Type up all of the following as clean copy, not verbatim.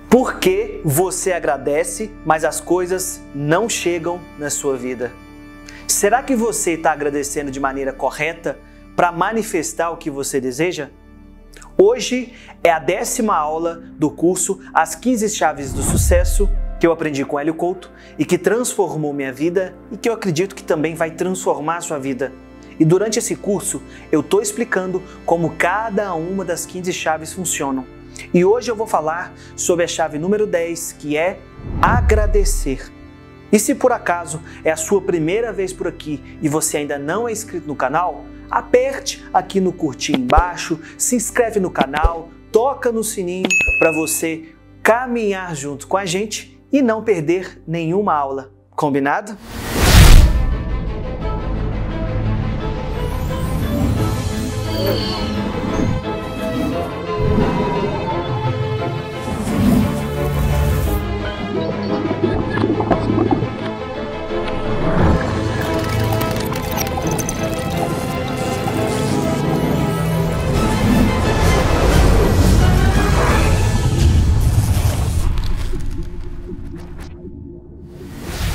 Por que você agradece, mas as coisas não chegam na sua vida? Será que você está agradecendo de maneira correta para manifestar o que você deseja? Hoje é a 10ª aula do curso As 15 Chaves do Sucesso, que eu aprendi com Hélio Couto e que transformou minha vida e que eu acredito que também vai transformar a sua vida. E durante esse curso eu estou explicando como cada uma das 15 chaves funcionam. E hoje eu vou falar sobre a chave número 10, que é agradecer. E se por acaso é a sua primeira vez por aqui e você ainda não é inscrito no canal, aperte aqui no curtir embaixo, se inscreve no canal, toca no sininho para você caminhar junto com a gente e não perder nenhuma aula. Combinado?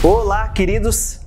Olá, queridos!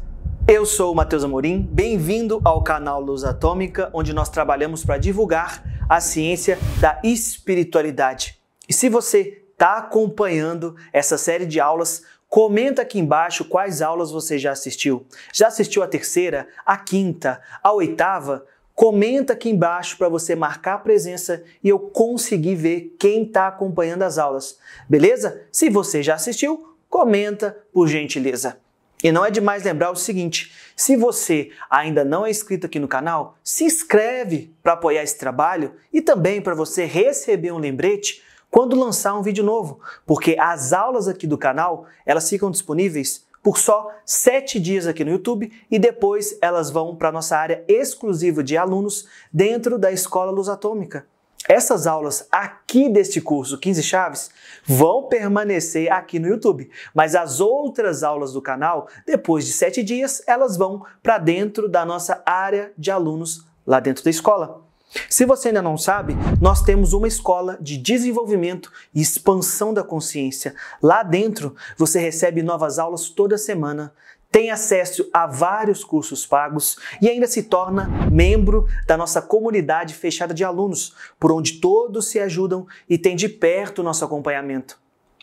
Eu sou o Matheus Amorim, bem-vindo ao canal Luz Atômica, onde nós trabalhamos para divulgar a ciência da espiritualidade. E se você está acompanhando essa série de aulas, comenta aqui embaixo quais aulas você já assistiu. Já assistiu a 3ª, a 5ª, a 8ª? Comenta aqui embaixo para você marcar a presença e eu conseguir ver quem está acompanhando as aulas, beleza? Se você já assistiu, comenta por gentileza. E não é demais lembrar o seguinte, se você ainda não é inscrito aqui no canal, se inscreve para apoiar esse trabalho e também para você receber um lembrete quando lançar um vídeo novo, porque as aulas aqui do canal, elas ficam disponíveis por só 7 dias aqui no YouTube e depois elas vão para a nossa área exclusiva de alunos dentro da Escola Luz Atômica. Essas aulas aqui deste curso 15 Chaves vão permanecer aqui no YouTube, mas as outras aulas do canal, depois de 7 dias, elas vão para dentro da nossa área de alunos lá dentro da escola. Se você ainda não sabe, nós temos uma escola de desenvolvimento e expansão da consciência. Lá dentro, você recebe novas aulas toda semana, tem acesso a vários cursos pagos e ainda se torna membro da nossa comunidade fechada de alunos, por onde todos se ajudam e tem de perto o nosso acompanhamento.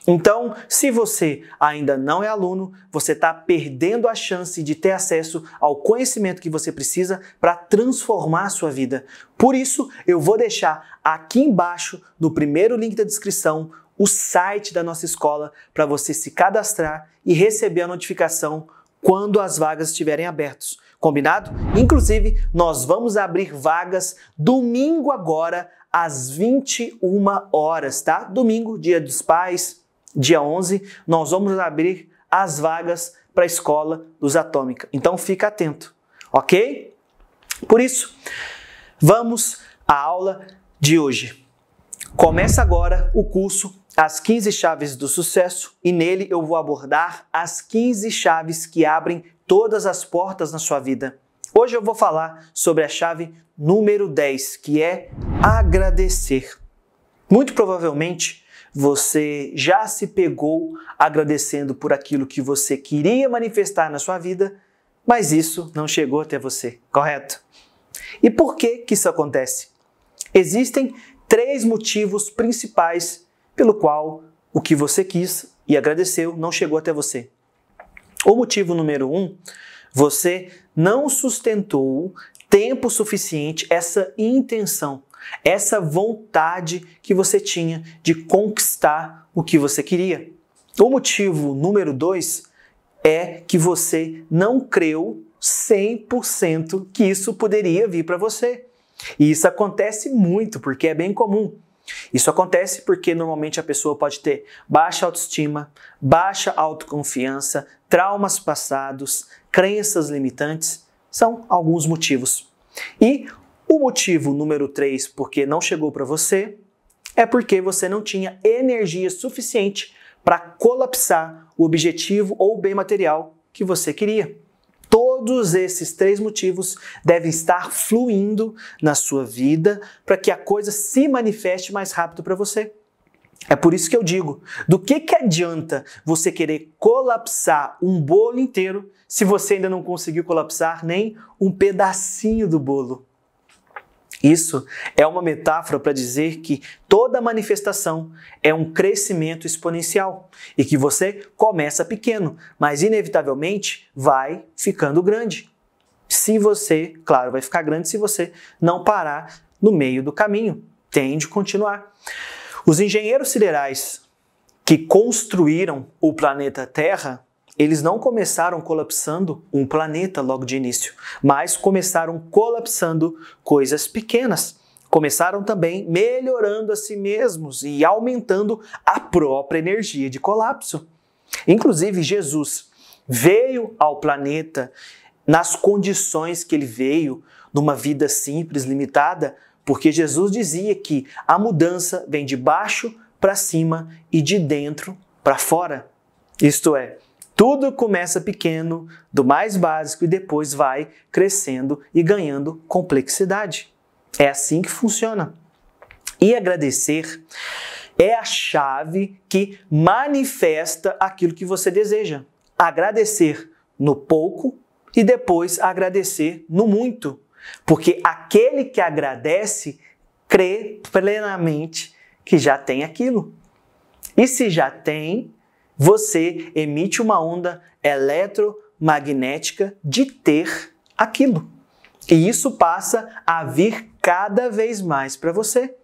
Então, se você ainda não é aluno, você está perdendo a chance de ter acesso ao conhecimento que você precisa para transformar a sua vida. Por isso, eu vou deixar aqui embaixo, no primeiro link da descrição, o site da nossa escola para você se cadastrar e receber a notificação quando as vagas estiverem abertas. Combinado? Inclusive, nós vamos abrir vagas domingo agora, às 21 horas, tá? Domingo, dia dos pais, dia 11, nós vamos abrir as vagas para a Escola Luz Atômica. Então, fica atento, ok? Por isso, vamos à aula de hoje. Começa agora o curso As 15 Chaves do Sucesso e nele eu vou abordar as 15 chaves que abrem todas as portas na sua vida. Hoje eu vou falar sobre a chave número 10, que é agradecer. Muito provavelmente você já se pegou agradecendo por aquilo que você queria manifestar na sua vida, mas isso não chegou até você, correto? E por que isso acontece? Existem 3 motivos principais pelo qual o que você quis e agradeceu não chegou até você. O motivo número 1, você não sustentou tempo suficiente essa intenção, essa vontade que você tinha de conquistar o que você queria. O motivo número 2 é que você não creu 100% que isso poderia vir para você. E isso acontece muito, porque é bem comum. Isso acontece porque normalmente a pessoa pode ter baixa autoestima, baixa autoconfiança, traumas passados, crenças limitantes. São alguns motivos. E o motivo número 3, porque não chegou para você, é porque você não tinha energia suficiente para colapsar o objetivo ou o bem material que você queria. Todos esses 3 motivos devem estar fluindo na sua vida para que a coisa se manifeste mais rápido para você. É por isso que eu digo, do que adianta você querer colapsar um bolo inteiro se você ainda não conseguiu colapsar nem um pedacinho do bolo? Isso é uma metáfora para dizer que toda manifestação é um crescimento exponencial e que você começa pequeno, mas inevitavelmente vai ficando grande. Se você, claro, vai ficar grande se você não parar no meio do caminho, tem de continuar. Os engenheiros siderais que construíram o planeta Terra, eles não começaram colapsando um planeta logo de início, mas começaram colapsando coisas pequenas. Começaram também melhorando a si mesmos e aumentando a própria energia de colapso. Inclusive, Jesus veio ao planeta nas condições que ele veio, numa vida simples, limitada, porque Jesus dizia que a mudança vem de baixo para cima e de dentro para fora. Isto é, tudo começa pequeno, do mais básico, e depois vai crescendo e ganhando complexidade. É assim que funciona. E agradecer é a chave que manifesta aquilo que você deseja. Agradecer no pouco e depois agradecer no muito. Porque aquele que agradece crê plenamente que já tem aquilo. E se já tem, você emite uma onda eletromagnética de ter aquilo. E isso passa a vir cada vez mais para você.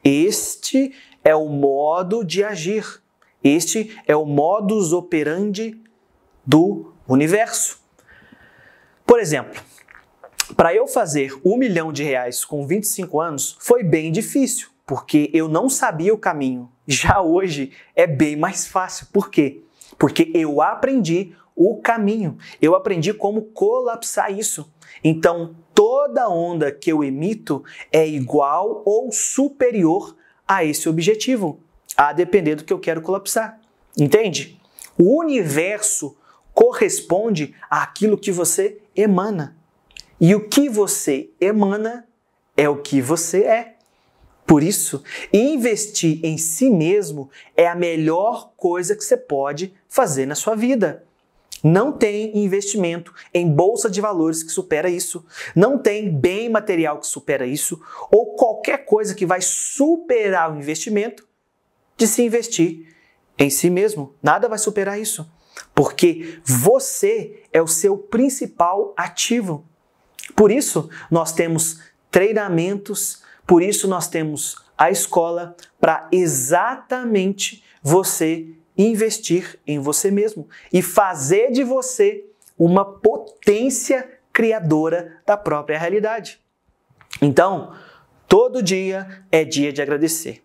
Este é o modo de agir. Este é o modus operandi do universo. Por exemplo, para eu fazer R$1 milhão com 25 anos foi bem difícil, porque eu não sabia o caminho. Já hoje é bem mais fácil. Por quê? Porque eu aprendi o caminho. Eu aprendi como colapsar isso. Então, toda onda que eu emito é igual ou superior a esse objetivo, a depender do que eu quero colapsar. Entende? O universo corresponde àquilo que você emana. E o que você emana é o que você é. Por isso, investir em si mesmo é a melhor coisa que você pode fazer na sua vida. Não tem investimento em bolsa de valores que supera isso. Não tem bem material que supera isso. Ou qualquer coisa que vai superar o investimento de se investir em si mesmo. Nada vai superar isso. Porque você é o seu principal ativo. Por isso, nós temos treinamentos, por isso nós temos a escola para exatamente você investir em você mesmo e fazer de você uma potência criadora da própria realidade. Então, todo dia é dia de agradecer.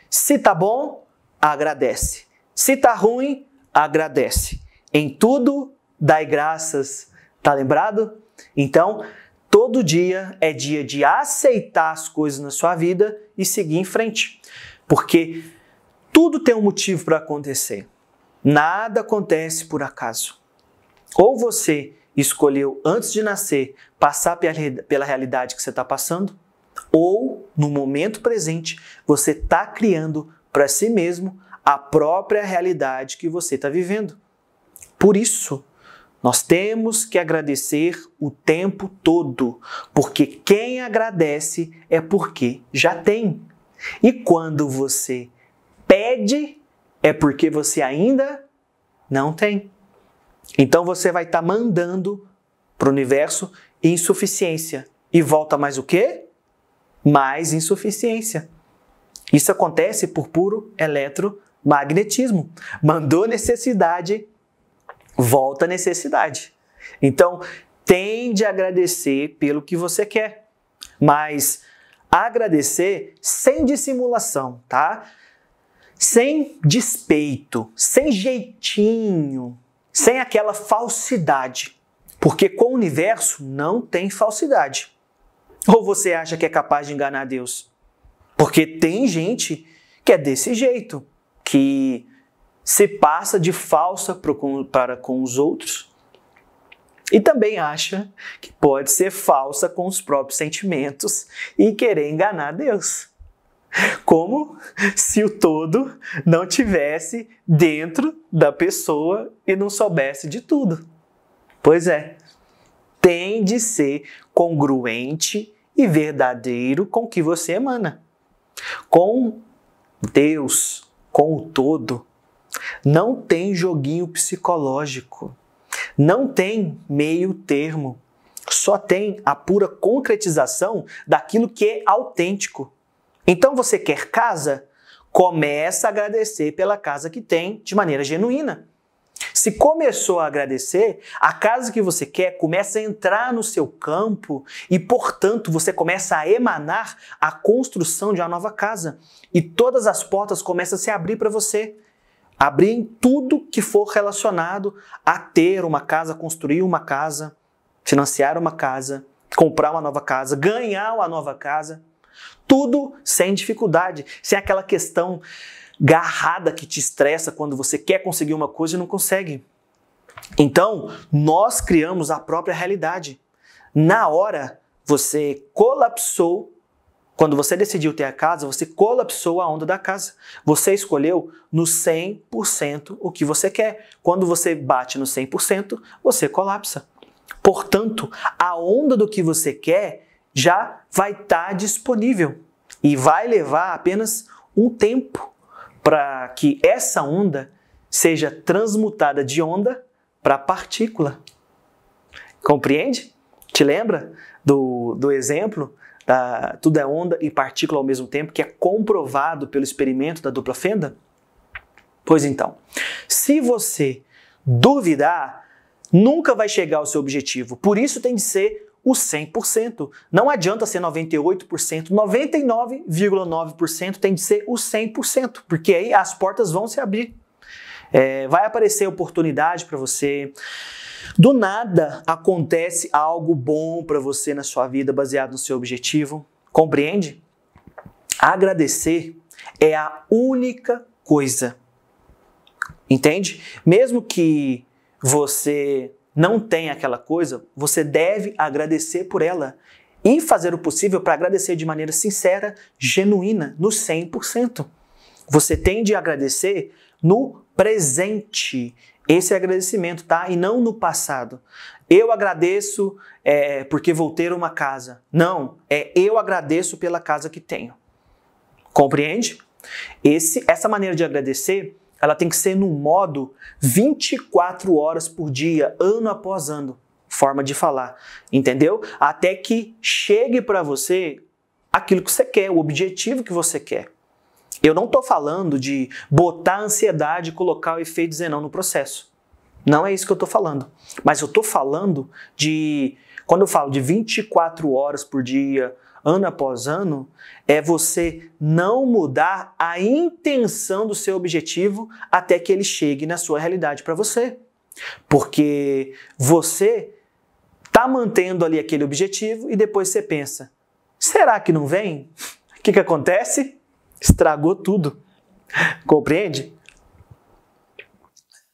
Se tá bom, agradece. Se tá ruim, agradece. Em tudo, dai graças. Tá lembrado? Então, todo dia é dia de aceitar as coisas na sua vida e seguir em frente. Porque tudo tem um motivo para acontecer. Nada acontece por acaso. Ou você escolheu antes de nascer passar pela realidade que você está passando, ou no momento presente você está criando para si mesmo a própria realidade que você está vivendo. Por isso, nós temos que agradecer o tempo todo, porque quem agradece é porque já tem. E quando você pede, é porque você ainda não tem. Então você vai estar mandando para o universo insuficiência. E volta mais o quê? Mais insuficiência. Isso acontece por puro eletromagnetismo. Mandou necessidade, volta necessidade. Então, tende a agradecer pelo que você quer. Mas agradecer sem dissimulação, tá? Sem despeito, sem jeitinho, sem aquela falsidade. Porque com o universo não tem falsidade. Ou você acha que é capaz de enganar Deus? Porque tem gente que é desse jeito, que se passa de falsa para com os outros e também acha que pode ser falsa com os próprios sentimentos e querer enganar Deus. Como se o todo não tivesse dentro da pessoa e não soubesse de tudo. Pois é, tem de ser congruente e verdadeiro com o que você emana. Com Deus, com o todo, não tem joguinho psicológico, não tem meio termo, só tem a pura concretização daquilo que é autêntico. Então você quer casa? Começa a agradecer pela casa que tem de maneira genuína. Se começou a agradecer, a casa que você quer começa a entrar no seu campo e, portanto, você começa a emanar a construção de uma nova casa. E todas as portas começam a se abrir para você. Abrir em tudo que for relacionado a ter uma casa, construir uma casa, financiar uma casa, comprar uma nova casa, ganhar uma nova casa. Tudo sem dificuldade, sem aquela questão garrada que te estressa quando você quer conseguir uma coisa e não consegue. Então, nós criamos a própria realidade. Na hora, você colapsou, quando você decidiu ter a casa, você colapsou a onda da casa. Você escolheu no 100% o que você quer. Quando você bate no 100%, você colapsa. Portanto, a onda do que você quer já vai estar disponível e vai levar apenas um tempo para que essa onda seja transmutada de onda para partícula. Compreende? Te lembra do exemplo da tudo é onda e partícula ao mesmo tempo, que é comprovado pelo experimento da dupla fenda? Pois então, se você duvidar, nunca vai chegar ao seu objetivo. Por isso tem de ser o 100%. Não adianta ser 98%, 99,9% tem de ser o 100%, porque aí as portas vão se abrir. Vai aparecer oportunidade para você. Do nada acontece algo bom para você na sua vida baseado no seu objetivo. Compreende? Agradecer é a única coisa. Entende? Mesmo que você não tenha aquela coisa, você deve agradecer por ela e fazer o possível para agradecer de maneira sincera, genuína, no 100%. Você tem de agradecer no presente. Esse é agradecimento, tá? E não no passado. Eu agradeço porque vou ter uma casa. Não, eu agradeço pela casa que tenho. Compreende? Essa maneira de agradecer, ela tem que ser no modo 24 horas por dia, ano após ano. Forma de falar, entendeu? Até que chegue para você aquilo que você quer, o objetivo que você quer. Eu não estou falando de botar ansiedade e colocar o efeito zenão no processo. Não é isso que eu estou falando. Mas eu estou falando de... Quando eu falo de 24 horas por dia, ano após ano, é você não mudar a intenção do seu objetivo até que ele chegue na sua realidade para você. Porque você está mantendo ali aquele objetivo e depois você pensa, será que não vem? O que acontece? Estragou tudo. Compreende?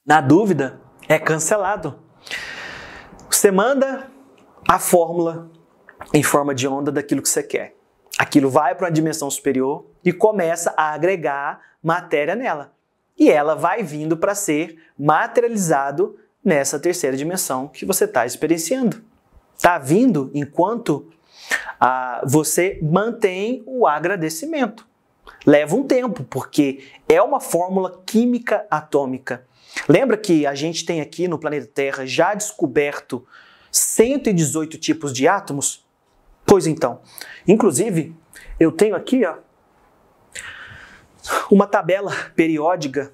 Na dúvida, é cancelado. Você manda a fórmula em forma de onda daquilo que você quer. Aquilo vai para uma dimensão superior e começa a agregar matéria nela. E ela vai vindo para ser materializado nessa terceira dimensão que você está experienciando. Está vindo enquanto você mantém o agradecimento. Leva um tempo, porque é uma fórmula química atômica. Lembra que a gente tem aqui no planeta Terra já descoberto 118 tipos de átomos? Pois então, inclusive, eu tenho aqui uma tabela periódica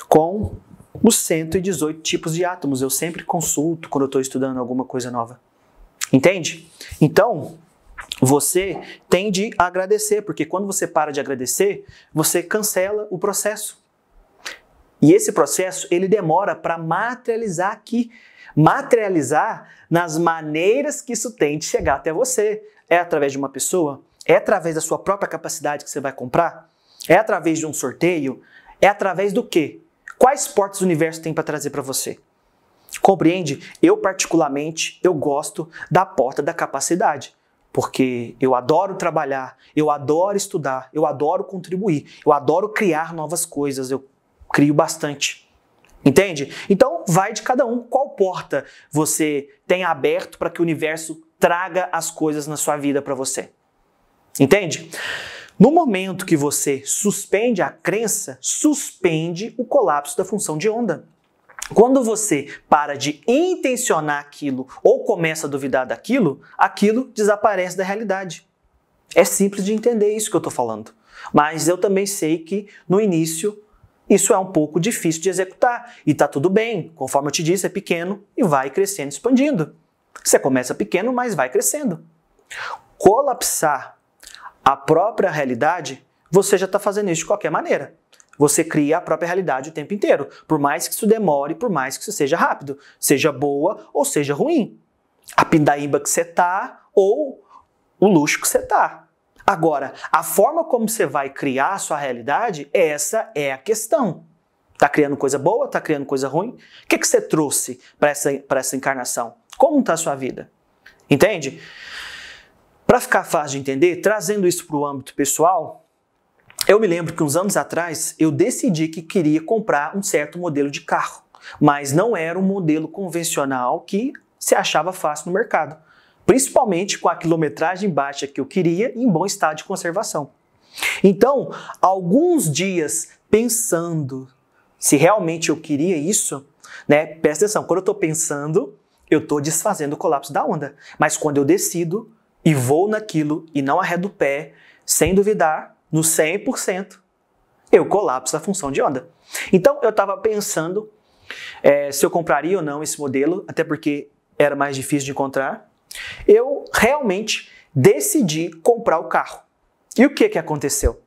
com os 118 tipos de átomos. Eu sempre consulto quando eu estou estudando alguma coisa nova. Entende? Então, você tem de agradecer, porque quando você para de agradecer, você cancela o processo. E esse processo, ele demora para materializar aqui. Materializar nas maneiras que isso tem de chegar até você. É através de uma pessoa? É através da sua própria capacidade que você vai comprar? É através de um sorteio? É através do quê? Quais portas o universo tem para trazer para você? Compreende? Eu, particularmente, eu gosto da porta da capacidade. porque eu adoro trabalhar, eu adoro estudar, eu adoro contribuir, eu adoro criar novas coisas, eu crio bastante. Entende? Então, vai de cada um. Qual porta você tem aberto para que o universo traga as coisas na sua vida para você? Entende? No momento que você suspende a crença, suspende o colapso da função de onda. Quando você para de intencionar aquilo ou começa a duvidar daquilo, aquilo desaparece da realidade. É simples de entender isso que eu estou falando. Mas eu também sei que no início isso é um pouco difícil de executar. E está tudo bem, conforme eu te disse, é pequeno e vai crescendo, expandindo. Você começa pequeno, mas vai crescendo. Colapsar a própria realidade, você já está fazendo isso de qualquer maneira. Você cria a própria realidade o tempo inteiro, por mais que isso demore, por mais que isso seja rápido, seja boa ou seja ruim. A pindaíba que você está ou o luxo que você está. Agora, a forma como você vai criar a sua realidade, essa é a questão. Está criando coisa boa, está criando coisa ruim? O que você trouxe para essa encarnação? Como está a sua vida? Entende? Para ficar fácil de entender, trazendo isso para o âmbito pessoal, eu me lembro que uns anos atrás eu decidi que queria comprar um certo modelo de carro, mas não era um modelo convencional que se achava fácil no mercado, principalmente com a quilometragem baixa que eu queria e em bom estado de conservação. Então, alguns dias pensando se realmente eu queria isso, né? Presta atenção, quando eu estou pensando, eu estou desfazendo o colapso da onda, mas quando eu decido e vou naquilo e não arredo o pé, sem duvidar, no 100%, eu colapso a função de onda. Então, eu estava pensando se eu compraria ou não esse modelo, até porque era mais difícil de encontrar. Eu realmente decidi comprar o carro. E o que aconteceu?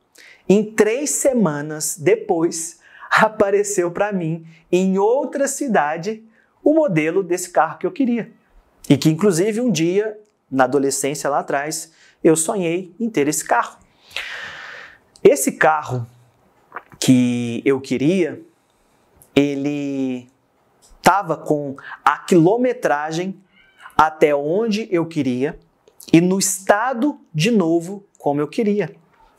Em 3 semanas depois, apareceu para mim, em outra cidade, o modelo desse carro que eu queria. E que, inclusive, um dia, na adolescência lá atrás, eu sonhei em ter esse carro. Esse carro que eu queria, ele estava com a quilometragem até onde eu queria e no estado de novo como eu queria.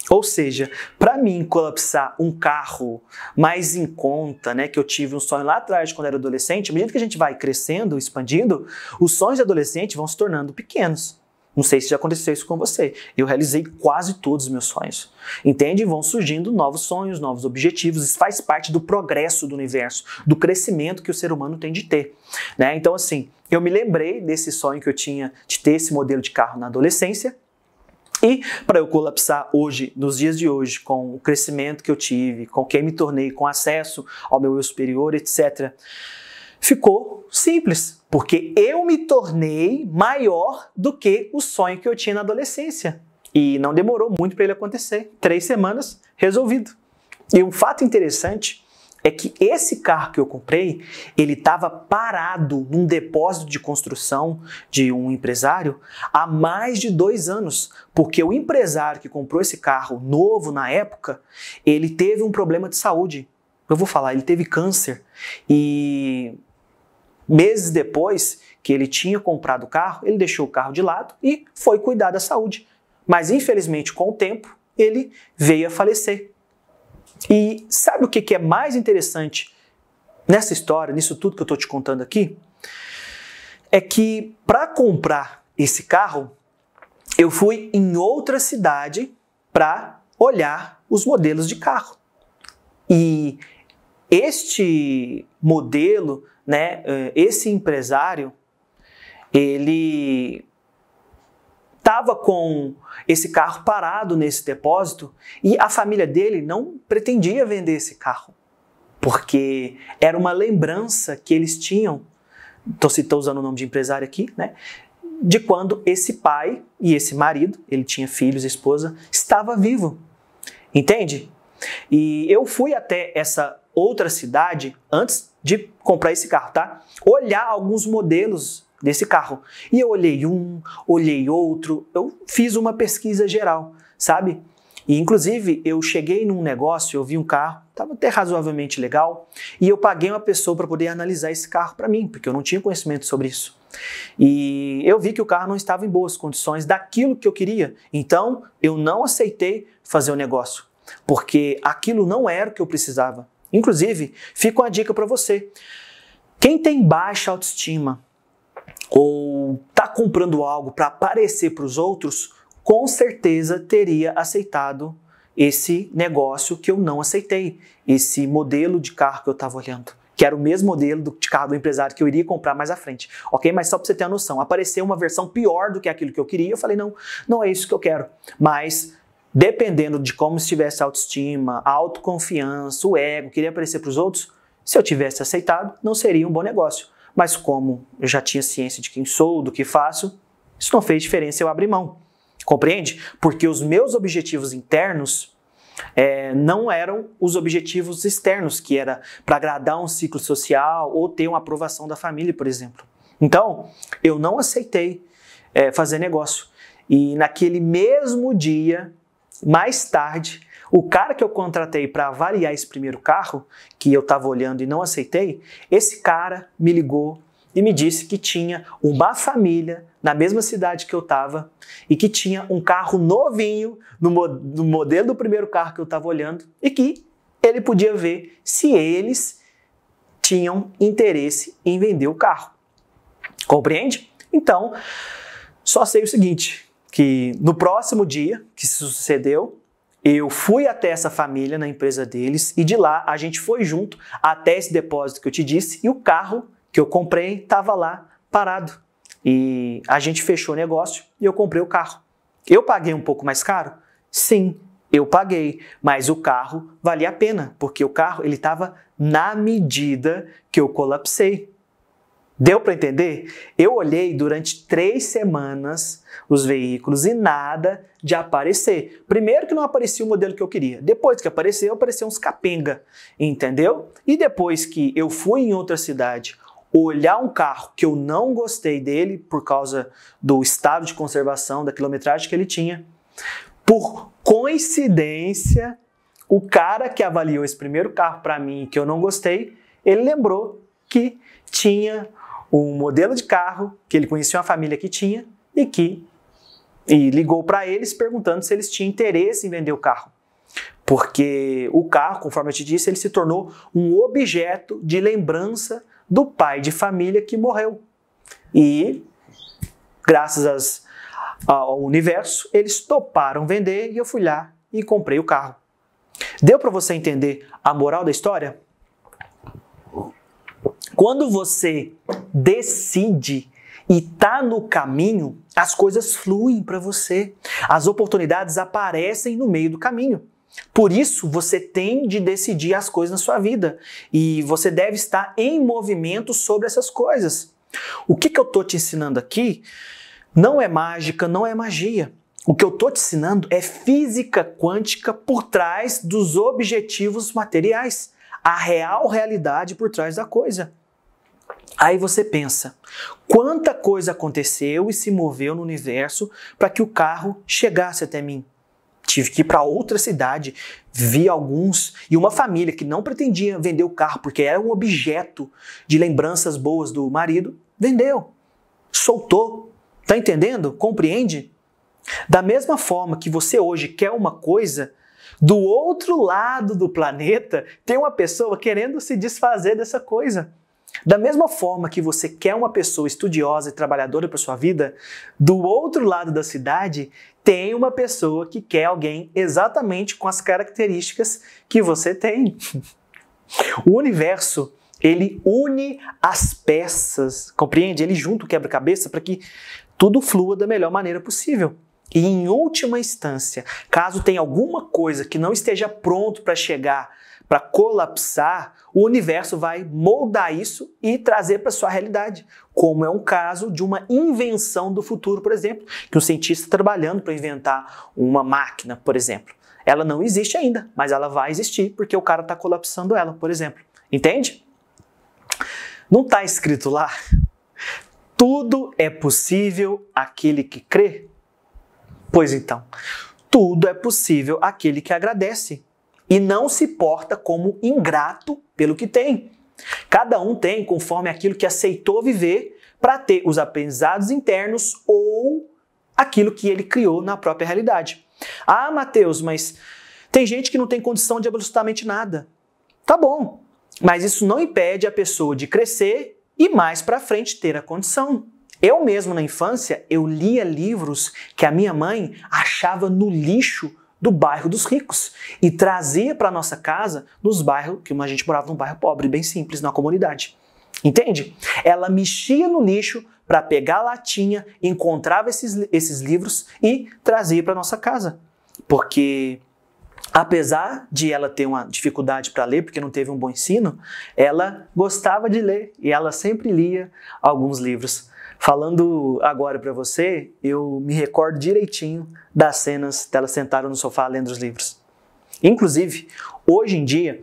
Ou seja, para mim colapsar um carro mais em conta, né, que eu tive um sonho lá atrás quando era adolescente, à medida que a gente vai crescendo, expandindo, os sonhos de adolescente vão se tornando pequenos. Não sei se já aconteceu isso com você. Eu realizei quase todos os meus sonhos. Entende? Vão surgindo novos sonhos, novos objetivos. Isso faz parte do progresso do universo, do crescimento que o ser humano tem de ter. Né? Então, assim, eu me lembrei desse sonho que eu tinha de ter esse modelo de carro na adolescência. E para eu colapsar hoje, nos dias de hoje, com o crescimento que eu tive, com quem me tornei, com acesso ao meu eu superior, etc., ficou simples, porque eu me tornei maior do que o sonho que eu tinha na adolescência. E não demorou muito para ele acontecer. 3 semanas, resolvido. E um fato interessante é que esse carro que eu comprei, ele estava parado num depósito de construção de um empresário há mais de 2 anos, porque o empresário que comprou esse carro novo na época, ele teve um problema de saúde. Eu vou falar, ele teve câncer e meses depois que ele tinha comprado o carro, ele deixou o carro de lado e foi cuidar da saúde. Mas infelizmente com o tempo, ele veio a falecer. E sabe o que é mais interessante nessa história, nisso tudo que eu estou te contando aqui? É que para comprar esse carro, eu fui em outra cidade para olhar os modelos de carro. E este modelo, né, esse empresário, ele estava com esse carro parado nesse depósito e a família dele não pretendia vender esse carro, porque era uma lembrança que eles tinham, estou usando o nome de empresário aqui, né, de quando esse pai e esse marido, ele tinha filhos e esposa, estava vivo, entende? E eu fui até essa outra cidade antes de comprar esse carro, tá? Olhar alguns modelos desse carro. E eu olhei um, olhei outro, eu fiz uma pesquisa geral, sabe? E inclusive eu cheguei num negócio, eu vi um carro, estava até razoavelmente legal, e eu paguei uma pessoa para poder analisar esse carro para mim, porque eu não tinha conhecimento sobre isso. E eu vi que o carro não estava em boas condições daquilo que eu queria. Então, eu não aceitei fazer o negócio, porque aquilo não era o que eu precisava. Inclusive, fica uma dica para você. Quem tem baixa autoestima ou está comprando algo para aparecer para os outros, com certeza teria aceitado esse negócio que eu não aceitei, esse modelo de carro que eu estava olhando, que era o mesmo modelo de carro do empresário que eu iria comprar mais à frente. Ok? Mas só para você ter uma noção, apareceu uma versão pior do que aquilo que eu queria, eu falei, não, não é isso que eu quero. Mas, dependendo de como estivesse a autoestima, a autoconfiança, o ego, queria aparecer para os outros, se eu tivesse aceitado, não seria um bom negócio. Mas como eu já tinha ciência de quem sou, do que faço, isso não fez diferença eu abrir mão. Compreende? Porque os meus objetivos internos não eram os objetivos externos, que era para agradar um ciclo social ou ter uma aprovação da família, por exemplo. Então, eu não aceitei fazer negócio. E naquele mesmo dia, mais tarde, o cara que eu contratei para avaliar esse primeiro carro, que eu estava olhando e não aceitei, esse cara me ligou e me disse que tinha uma família na mesma cidade que eu estava e que tinha um carro novinho no modelo do primeiro carro que eu estava olhando e que ele podia ver se eles tinham interesse em vender o carro. Compreende? Então, só sei o seguinte, que no próximo dia que isso sucedeu, eu fui até essa família na empresa deles e de lá a gente foi junto até esse depósito que eu te disse e o carro que eu comprei estava lá parado. E a gente fechou o negócio e eu comprei o carro. Eu paguei um pouco mais caro? Sim, eu paguei, mas o carro valia a pena, porque o carro ele estava na medida que eu colapsei. Deu para entender? Eu olhei durante 3 semanas os veículos e nada de aparecer. Primeiro que não aparecia o modelo que eu queria. Depois que apareceu uns capenga, entendeu? E depois que eu fui em outra cidade olhar um carro que eu não gostei dele por causa do estado de conservação, da quilometragem que ele tinha, por coincidência, o cara que avaliou esse primeiro carro para mim que eu não gostei, ele lembrou que tinha um modelo de carro que ele conhecia uma família que tinha e ligou para eles perguntando se eles tinham interesse em vender o carro. Porque o carro, conforme eu te disse, ele se tornou um objeto de lembrança do pai de família que morreu. E, graças ao universo, eles toparam vender e eu fui lá e comprei o carro. Deu para você entender a moral da história? Quando você decide e está no caminho, as coisas fluem para você. As oportunidades aparecem no meio do caminho. Por isso, você tem de decidir as coisas na sua vida. E você deve estar em movimento sobre essas coisas. O que eu estou te ensinando aqui não é mágica, não é magia. O que eu estou te ensinando é física quântica por trás dos objetivos materiais. A real realidade por trás da coisa. Aí você pensa, quanta coisa aconteceu e se moveu no universo para que o carro chegasse até mim? Tive que ir para outra cidade, vi alguns e uma família que não pretendia vender o carro porque era um objeto de lembranças boas do marido, vendeu, soltou. Tá entendendo? Compreende? Da mesma forma que você hoje quer uma coisa, do outro lado do planeta tem uma pessoa querendo se desfazer dessa coisa. Da mesma forma que você quer uma pessoa estudiosa e trabalhadora para sua vida, do outro lado da cidade tem uma pessoa que quer alguém exatamente com as características que você tem. O universo, ele une as peças, compreende? Ele junta o quebra-cabeça para que tudo flua da melhor maneira possível. E em última instância, caso tenha alguma coisa que não esteja pronto para chegar, para colapsar, o universo vai moldar isso e trazer para sua realidade. Como é um caso de uma invenção do futuro, por exemplo, que um cientista está trabalhando para inventar uma máquina, por exemplo. Ela não existe ainda, mas ela vai existir porque o cara está colapsando ela, por exemplo. Entende? Não está escrito lá? Tudo é possível àquele que crê? Pois então, tudo é possível àquele que agradece e não se porta como ingrato pelo que tem. Cada um tem conforme aquilo que aceitou viver para ter os aprendizados internos ou aquilo que ele criou na própria realidade. Ah, Mateus, mas tem gente que não tem condição de absolutamente nada. Tá bom, mas isso não impede a pessoa de crescer e mais para frente ter a condição. Eu mesmo na infância, eu lia livros que a minha mãe achava no lixo do bairro dos ricos e trazia para nossa casa nos bairros, que a gente morava num bairro pobre, bem simples, na comunidade. Entende? Ela mexia no lixo para pegar a latinha, encontrava esses livros e trazia para nossa casa. Porque apesar de ela ter uma dificuldade para ler, porque não teve um bom ensino, ela gostava de ler e ela sempre lia alguns livros. Falando agora para você, eu me recordo direitinho das cenas dela sentada no sofá lendo os livros. Inclusive, hoje em dia,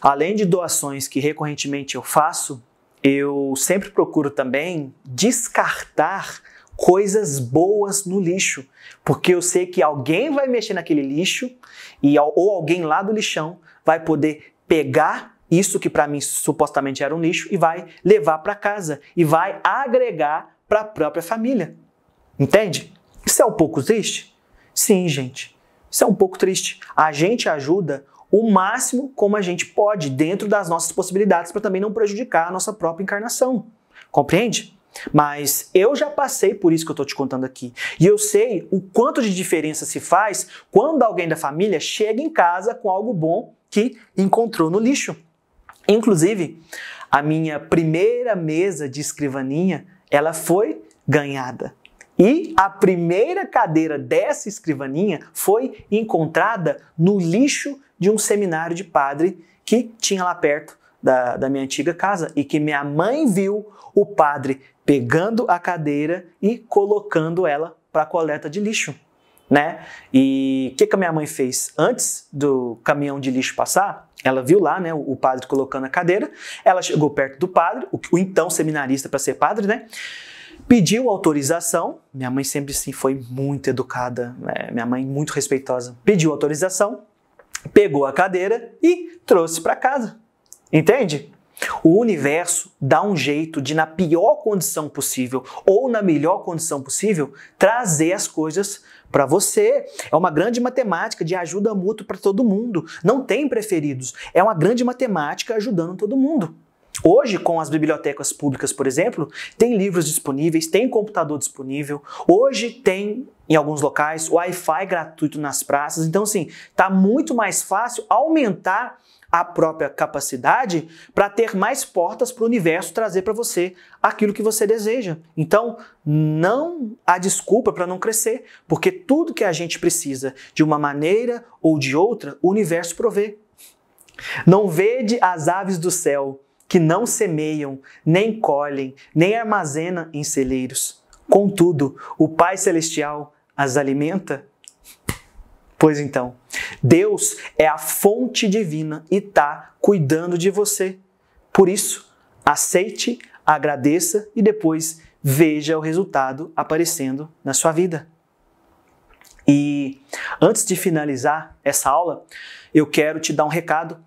além de doações que recorrentemente eu faço, eu sempre procuro também descartar coisas boas no lixo, porque eu sei que alguém vai mexer naquele lixo ou alguém lá do lixão vai poder pegar isso que para mim supostamente era um lixo e vai levar para casa e vai agregar para a própria família. Entende? Isso é um pouco triste? Sim, gente. Isso é um pouco triste. A gente ajuda o máximo como a gente pode dentro das nossas possibilidades para também não prejudicar a nossa própria encarnação. Compreende? Mas eu já passei por isso que eu estou te contando aqui. E eu sei o quanto de diferença se faz quando alguém da família chega em casa com algo bom que encontrou no lixo. Inclusive, a minha primeira mesa de escrivaninha, ela foi ganhada. E a primeira cadeira dessa escrivaninha foi encontrada no lixo de um seminário de padre que tinha lá perto da minha antiga casa e que minha mãe viu o padre pegando a cadeira e colocando ela para a coleta de lixo, né? E o que a minha mãe fez? Antes do caminhão de lixo passar, ela viu lá, né, o padre colocando a cadeira, ela chegou perto do padre, o então seminarista para ser padre, né? Pediu autorização, minha mãe sempre sim foi muito educada, né? Minha mãe muito respeitosa, pediu autorização, pegou a cadeira e trouxe para casa, entende? O universo dá um jeito de, na pior condição possível ou na melhor condição possível, trazer as coisas para você. É uma grande matemática de ajuda mútua para todo mundo. Não tem preferidos. É uma grande matemática ajudando todo mundo. Hoje, com as bibliotecas públicas, por exemplo, tem livros disponíveis, tem computador disponível. Hoje tem, em alguns locais, Wi-Fi gratuito nas praças. Então, assim, está muito mais fácil aumentar a própria capacidade para ter mais portas para o universo trazer para você aquilo que você deseja. Então, não há desculpa para não crescer, porque tudo que a gente precisa, de uma maneira ou de outra, o universo provê. Não vede as aves do céu, que não semeiam, nem colhem, nem armazenam em celeiros. Contudo, o Pai Celestial as alimenta? Pois então, Deus é a fonte divina e está cuidando de você. Por isso, aceite, agradeça e depois veja o resultado aparecendo na sua vida. E antes de finalizar essa aula, eu quero te dar um recado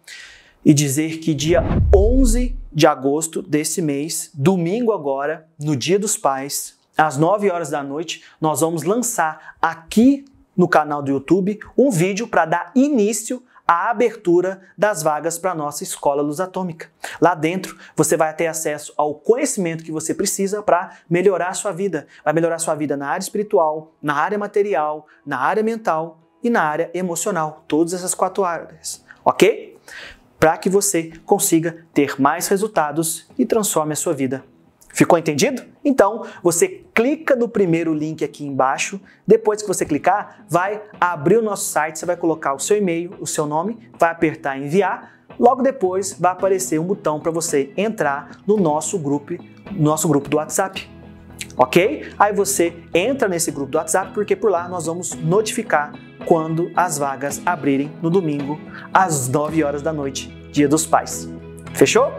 e dizer que dia 11 de agosto desse mês, domingo agora, no Dia dos Pais, às 9 horas da noite, nós vamos lançar aqui no canal do YouTube um vídeo para dar início à abertura das vagas para a nossa Escola Luz Atômica. Lá dentro você vai ter acesso ao conhecimento que você precisa para melhorar a sua vida. Vai melhorar a sua vida na área espiritual, na área material, na área mental e na área emocional. Todas essas 4 áreas, ok? Para que você consiga ter mais resultados e transforme a sua vida. Ficou entendido? Então, você clica no primeiro link aqui embaixo. Depois que você clicar, vai abrir o nosso site, você vai colocar o seu e-mail, o seu nome, vai apertar enviar. Logo depois, vai aparecer um botão para você entrar no nosso grupo do WhatsApp. Ok? Aí você entra nesse grupo do WhatsApp, porque por lá nós vamos notificar quando as vagas abrirem no domingo, às 9 horas da noite, Dia dos Pais. Fechou?